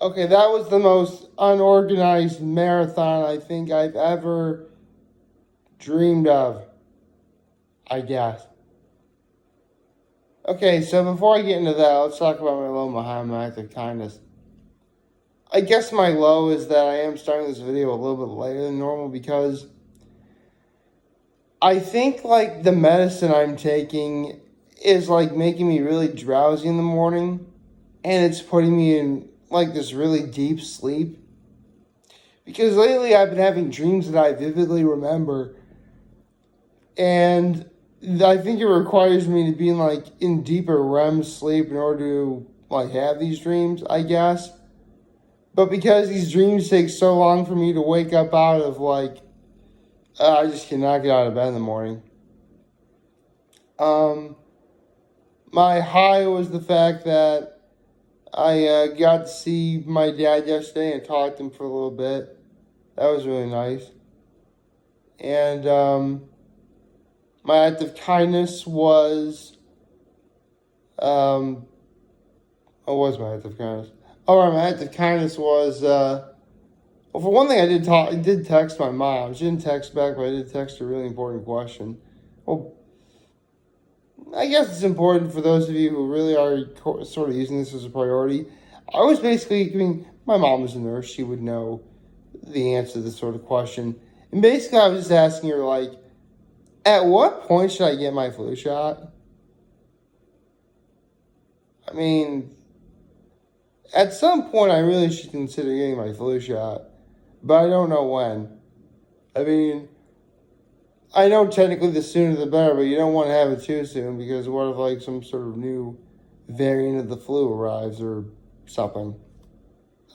Okay, that was the most unorganized marathon I think I've ever dreamed of, I guess. Okay, so before I get into that, let's talk about my low behind my act of kindness. I guess my low is that I am starting this video a little bit later than normal because I think like the medicine I'm taking is like making me really drowsy in the morning, and it's putting me in like this really deep sleep. Because lately I've been having dreams that I vividly remember, and I think it requires me to be in deeper REM sleep in order to like have these dreams, I guess. But because these dreams take so long for me to wake up out of, I just cannot get out of bed in the morning. Um, my high was the fact that I got to see my dad yesterday and talked to him for a little bit. That was really nice. And my act of kindness was, what was my act of kindness? Oh, right, my act of kindness was, well, for one thing, I did text my mom. She didn't text back, but I did text her a really important question. Well, I guess it's important for those of you who really are sort of using this as a priority. I was basically giving, my mom was a nurse. She would know the answer to this sort of question. And basically, I was just asking her, at what point should I get my flu shot? I mean, at some point, I really should consider getting my flu shot, but I don't know when. I mean, I know technically the sooner the better, but you don't want to have it too soon because what if some sort of new variant of the flu arrives or something?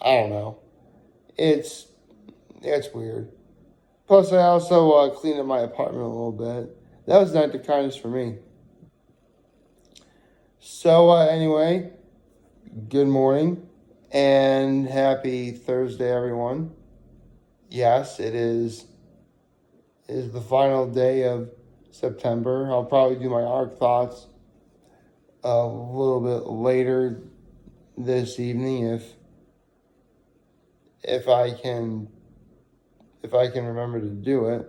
I don't know. It's weird. Plus, I also cleaned up my apartment a little bit. That was an act of kindness for me. So anyway, good morning and happy Thursday, everyone. Yes, it is the final day of September. I'll probably do my arc thoughts a little bit later this evening if I can remember to do it.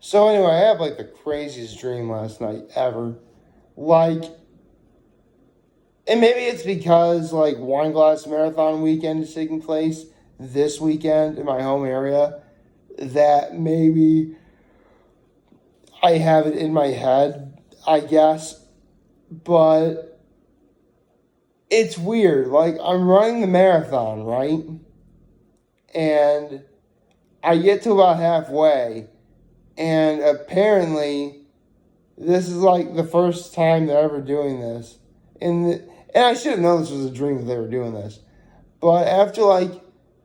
So anyway, I have the craziest dream last night ever. And maybe it's because Wine Glass Marathon weekend is taking place this weekend in my home area that maybe I have it in my head, I guess. But it's weird. I'm running the marathon, right? And I get to about halfway, and apparently this is the first time they're ever doing this. And I should have known this was a dream that they were doing this. But after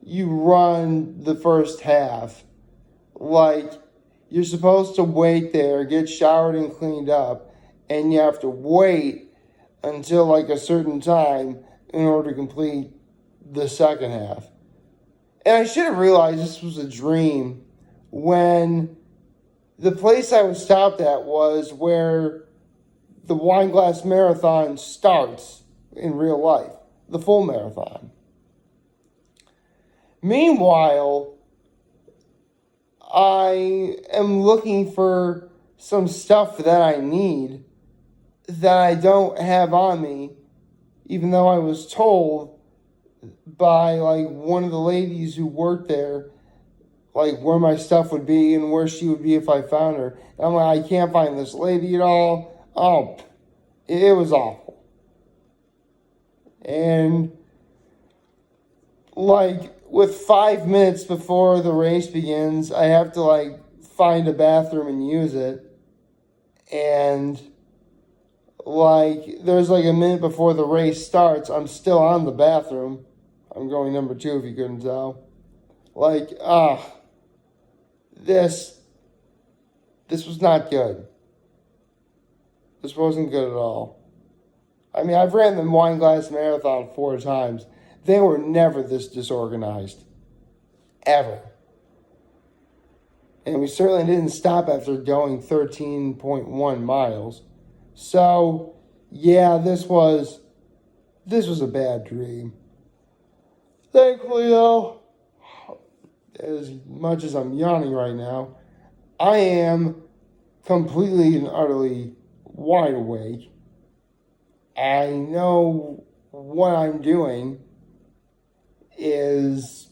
you run the first half, you're supposed to wait there, get showered and cleaned up, and you have to wait until a certain time in order to complete the second half. And I should have realized this was a dream when the place I was stopped at was where the Wine Glass Marathon starts in real life, the full marathon. Meanwhile, I am looking for some stuff that I need that I don't have on me, even though I was told by one of the ladies who worked there where my stuff would be and where she would be if I found her. And I'm I can't find this lady at all. Oh, it was awful. And with 5 minutes before the race begins, I have to find a bathroom and use it. And there's a minute before the race starts, I'm still on the bathroom. I'm going number 2 if you couldn't tell. This was not good. This wasn't good at all. I mean, I've ran the Wine Glass Marathon 4 times. They were never this disorganized. Ever. And we certainly didn't stop after going 13.1 miles. So, yeah, this was a bad dream. Thankfully, though, as much as I'm yawning right now, I am completely and utterly wide awake. I know what I'm doing is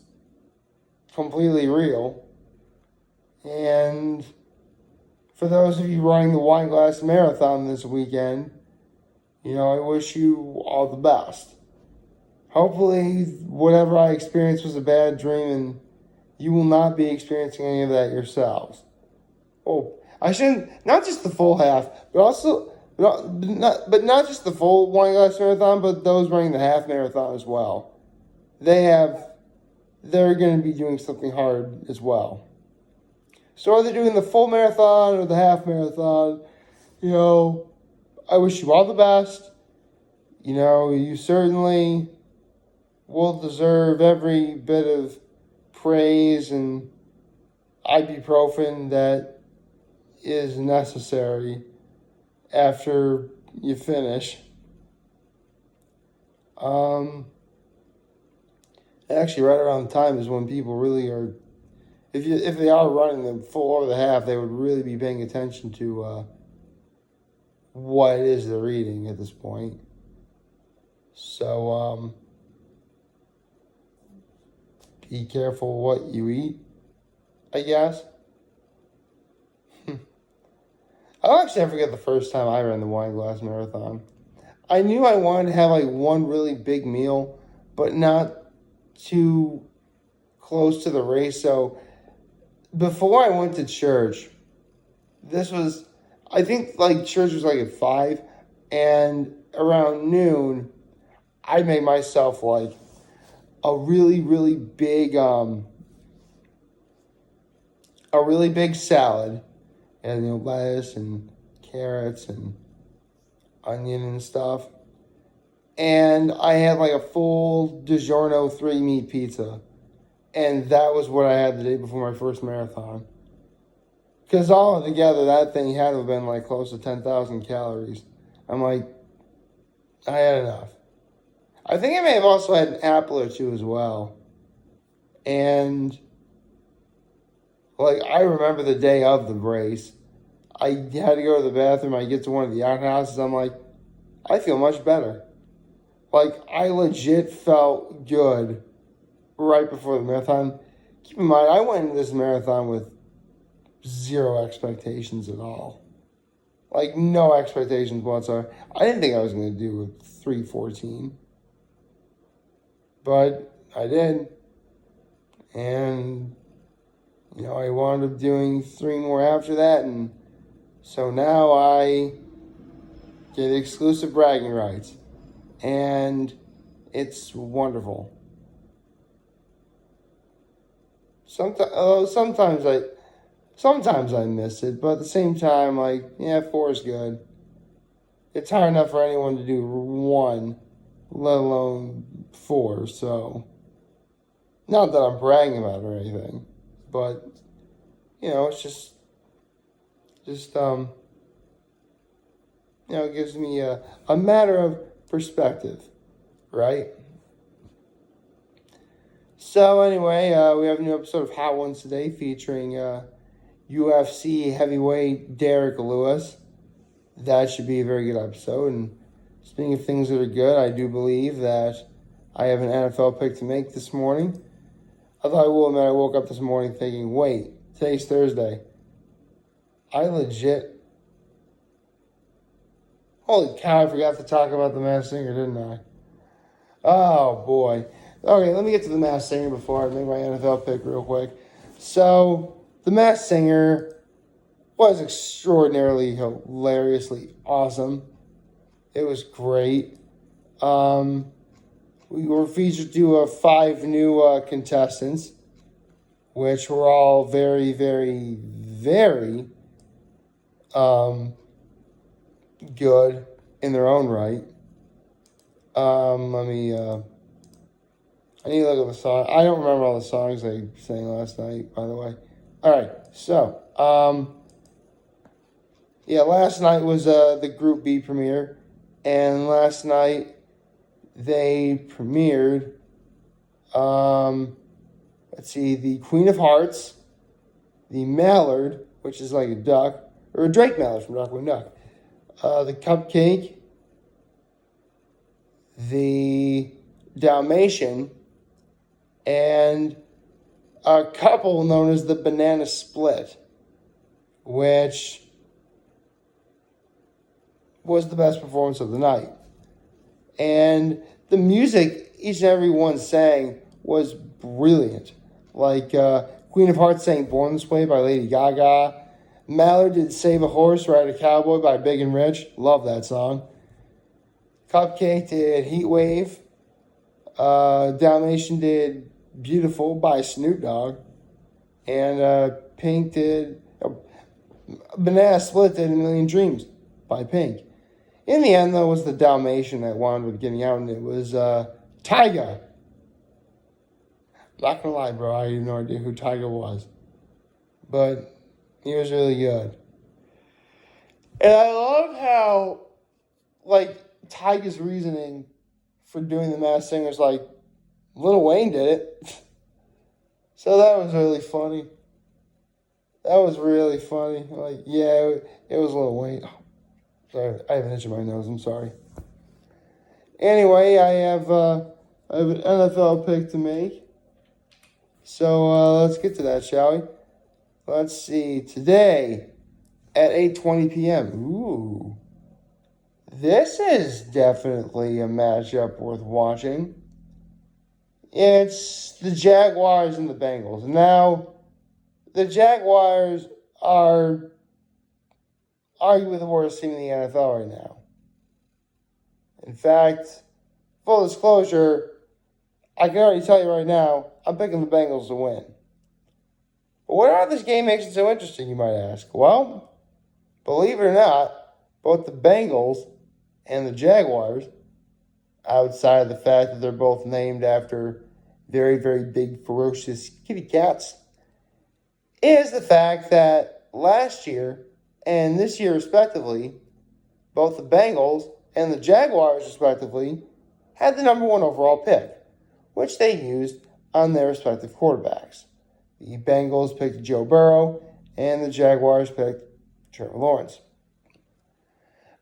completely real. And for those of you running the Wine Glass Marathon this weekend, I wish you all the best. Hopefully, whatever I experienced was a bad dream and you will not be experiencing any of that yourselves. Oh, I shouldn't, not just the full half, but also, but not just the full Wine Glass Marathon, but those running the half marathon as well. They're going to be doing something hard as well. So whether doing the full marathon or the half marathon, I wish you all the best. You certainly will deserve every bit of praise and ibuprofen that is necessary after you finish. Actually, right around the time is when people really are, if they are running the full or the half, they would really be paying attention to what it is they're eating at this point. So be careful what you eat, I guess. I'll actually never forget the first time I ran the Wine Glass Marathon. I knew I wanted to have like one really big meal, but not too close to the race. So before I went to church, I think like church was like at 5, and around noon, I made myself like a really, really big salad, and lettuce and carrots and onion and stuff. And I had like a full DiGiorno 3-meat pizza. And that was what I had the day before my first marathon. Because all together, that thing had to have been like close to 10,000 calories. I'm like, I had enough. I think I may have also had an apple or two as well. And like, I remember the day of the race. I had to go to the bathroom. I get to one of the outhouses. I'm like, I feel much better. Like, I legit felt good right before the marathon. Keep in mind, I went into this marathon with zero expectations at all. Like, no expectations whatsoever. I didn't think I was going to do a 3:14. But I did. And, I wound up doing 3 more after that. And so now I get exclusive bragging rights. And it's wonderful. Sometimes I miss it, but at the same time, like, yeah, 4 is good. It's hard enough for anyone to do 1, let alone 4. So, not that I'm bragging about it or anything, but it's just it gives me a matter of perspective, right? So anyway, we have a new episode of Hot Ones today featuring UFC heavyweight Derek Lewis. That should be a very good episode. And speaking of things that are good, I do believe that I have an NFL pick to make this morning. Although I will admit, I woke up this morning thinking, wait, today's Thursday. Holy cow, I forgot to talk about the Masked Singer, didn't I? Oh, boy. Okay, let me get to the Masked Singer before I make my NFL pick real quick. So, the Masked Singer was extraordinarily, hilariously awesome. It was great. We were featured to 5 new contestants, which were all very, very, very good in their own right. I need to look at the song. I don't remember all the songs they sang last night, by the way. All right, so, last night was the Group B premiere. And last night they premiered, let's see, the Queen of Hearts, the Mallard, which is like a duck, or a Drake Mallard from Darkwing Duck, the Cupcake, the Dalmatian, and a couple known as the Banana Split, which was the best performance of the night. And the music each and every one sang was brilliant. Like Queen of Hearts sang Born This Way by Lady Gaga. Mallard did Save a Horse, Ride a Cowboy by Big and Rich. Love that song. Cupcake did Heat Wave. Dalmatian did Beautiful by Snoop Dogg. And Pink did... Banana Split did A Million Dreams by Pink. In the end, though, it was the Dalmatian that wound up getting out, and it was Tyga. Not gonna lie, bro, I had no idea who Tyga was. But he was really good. And I love how, like, Tyga's reasoning for doing the Masked Singer is like, Lil Wayne did it. So that was really funny. That was really funny. Like, yeah, it was Lil Wayne. Oh, sorry, I have an itch in my nose. I'm sorry. Anyway, I have an NFL pick to make. So let's get to that, shall we? Let's see. Today at 8:20 p.m. Ooh. This is definitely a matchup worth watching. It's the Jaguars and the Bengals. Now, the Jaguars are arguably the worst team in the NFL right now. In fact, full disclosure, I can already tell you right now, I'm picking the Bengals to win. But what about this game makes it so interesting, you might ask? Well, believe it or not, both the Bengals and the Jaguars, outside of the fact that they're both named after very, very big, ferocious kitty cats, is the fact that last year and this year respectively, both the Bengals and the Jaguars respectively had the number one overall pick, which they used on their respective quarterbacks. The Bengals picked Joe Burrow, and the Jaguars picked Trevor Lawrence.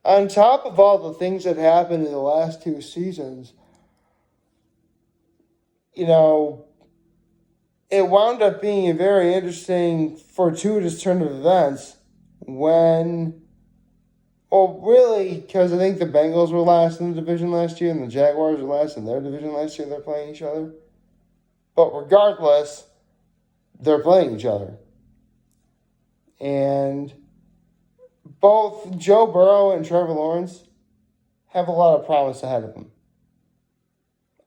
On top of all the things that happened in the last two seasons, you know, it wound up being a very interesting, fortuitous turn of events when, well, really, because I think the Bengals were last in the division last year and the Jaguars were last in their division last year. They're playing each other. But regardless, they're playing each other. And both Joe Burrow and Trevor Lawrence have a lot of promise ahead of them.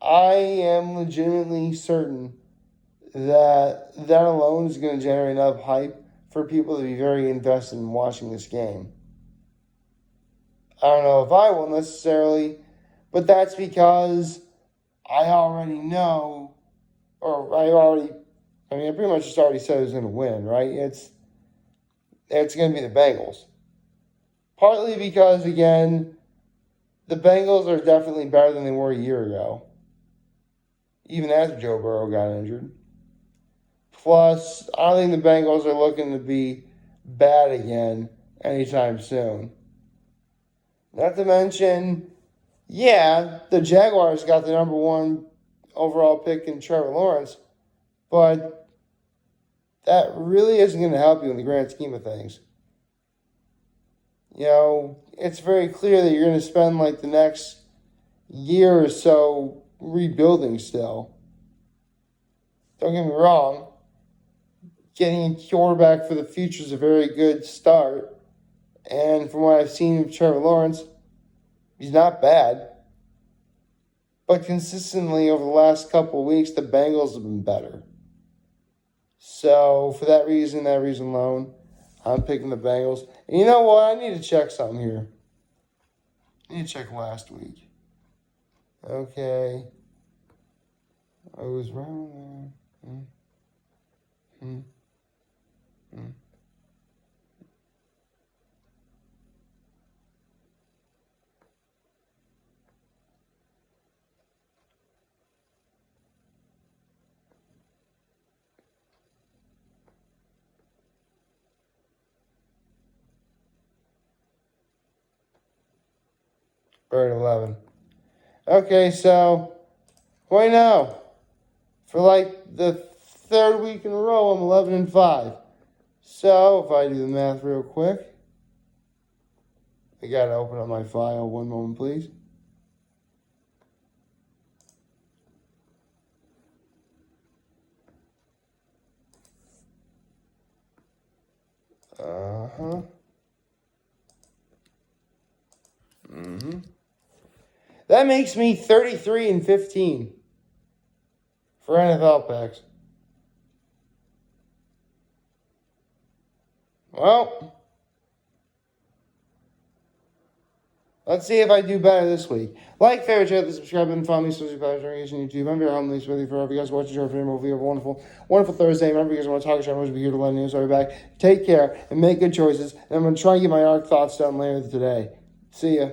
I am legitimately certain that alone is going to generate enough hype for people to be very invested in watching this game. I don't know if I will necessarily, but that's because I already know, I pretty much just already said who's going to win, right? It's going to be the Bengals. Partly because, again, the Bengals are definitely better than they were a year ago, even after Joe Burrow got injured. Plus, I don't think the Bengals are looking to be bad again anytime soon. Not to mention, yeah, the Jaguars got the number one overall pick in Trevor Lawrence, but that really isn't going to help you in the grand scheme of things. You know, it's very clear that you're going to spend like the next year or so rebuilding still. Don't get me wrong. Getting a quarterback for the future is a very good start. And from what I've seen of Trevor Lawrence, he's not bad. But consistently over the last couple of weeks, the Bengals have been better. So for that reason alone, I'm picking the Bengals. And you know what? I need to check something here. I need to check last week. Okay. I was wrong there. Or at 11. Okay, so right now, for like the third week in a row, I'm 11-5. So if I do the math real quick, I gotta open up my file. One moment, please. Uh-huh. Mm-hmm. That makes me 33-15 for NFL picks. Well, let's see if I do better this week. Like, favorite, share, subscribe, and follow me so you guys are using YouTube. I'm your home, least with you forever. You guys watch the show for me. Hope you have a wonderful, wonderful Thursday. Remember, you guys want to talk show, I'm be here to let you know. So back. Take care and make good choices. And I'm going to try and get my arc thoughts done later today. See ya.